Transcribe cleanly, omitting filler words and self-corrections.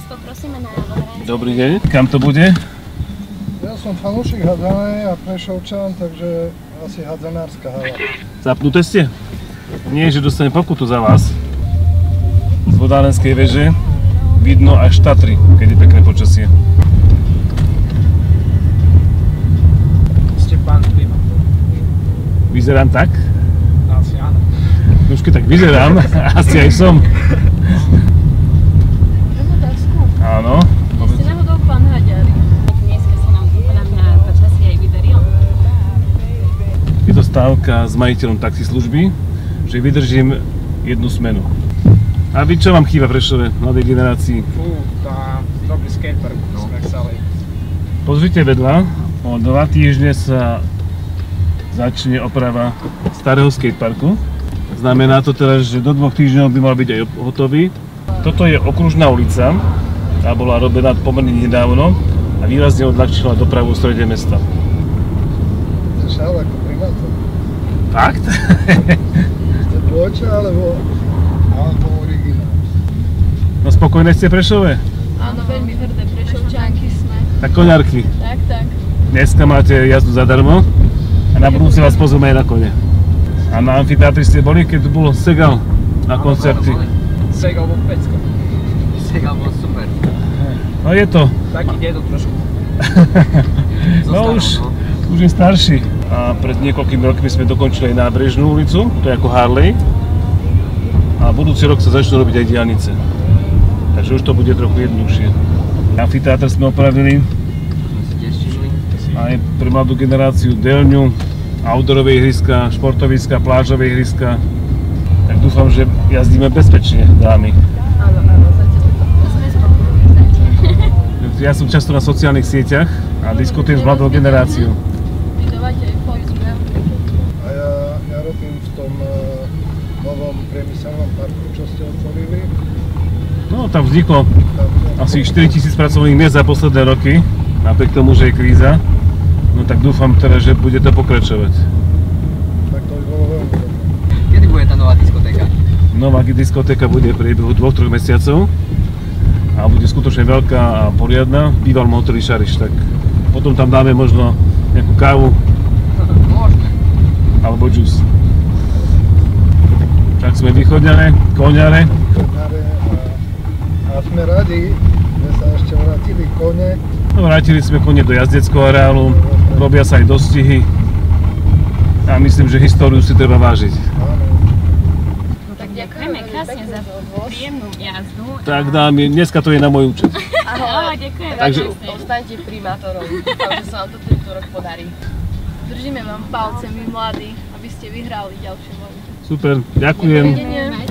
vás poprosíme na hranici. Dobrý deň, kam to bude? Ja som fanúšik hádzanej a Prešovčan, takže asi hádzanárska hala. Zapnuté ste? Nie, že dostane pokutu za vás. Z vodárenskej veže vidno až Tatry, keď je pekné počasie. Ste pán Klima. Vyzerám tak? Asi áno. Už keď tak vyzerám, asi aj som. Áno. Ste náhodou pán Haďari. Dneska sa nám podľa mňa počasie aj vydarilo. Je to stávka s majiteľom taxislužby, že vydržím jednu smenu. A vy čo vám chýba v Prešove, mladej generácii? Tá dobrý skatepark, sme chceli. Pozrite vedľa, o 2 týždne sa začne oprava starého skateparku. Znamená to teraz, že do 2 týždňov by mal byť aj hotový. Toto je okružná ulica, tá bola robená pomerne nedávno a výrazne odľahčila dopravu v strede mesta. Začal ako primátor. Fakt? Ste pôča alebo originál? No spokojné ste v Prešove? Áno, veľmi hrdé Prešovčanky sme. Tak koňárky. Tak. Dneska máte jazdu zadarmo a na budúce vás pozveme aj na kone. A na amfiteátri ste boli, keď tu bol Segal na koncerty? Segal bol pecko. Segal bol super. No je to. Taký dedo trošku. No už je starší. A pred niekoľkými rokmi sme dokončili aj nábrežnú ulicu, to je ako Harley. A budúci rok sa začnú robiť aj diaľnice. Takže už to bude trochu jednoduchšie. Amfiteátr sme opravili. Aj pre mladú generáciu dielňu, outdoorové ihriska, športoviska, plážové ihriska. Tak dúfam, že jazdíme bezpečne, dámy. Áno, sme spokojní. Ja som často na sociálnych sieťach a diskutujem s mladou generáciou. Vydávate aj fotky. A ja robím v tom novom priemyselnom parku, čo ste otvorili. No, tam vzniklo asi 4000 pracovných miest za posledné roky, napriek tomu, že je kríza. No tak dúfam teda, že bude to pokračovať. Tak to by bolo veľmi dobré. Kedy bude tá nová diskotéka? Nová diskotéka bude v priebehu 2-3 mesiacov a bude skutočne veľká a poriadna. V bývalom hoteli Šariš, tak potom tam dáme možno nejakú kávu. Môžeme. Alebo džus. Tak sme vychodňané, koňare. A sme radi, že sa ešte vrátili kone. No, vrátili sme kone do jazdeckého areálu, robia sa aj dostihy. A myslím, že históriu si treba vážiť. Áno. No tak ďakujeme krásne za príjemnú jazdu. Tak dámy, dneska to je na môj účet. Ahoj, ďakujem. Takže Ostaňte primátorom. Dúfam, že sa vám to tento rok podarí. Držíme vám palce, my mladí, aby ste vyhrali ďalšie voľby. super, ďakujem. Dovidenia.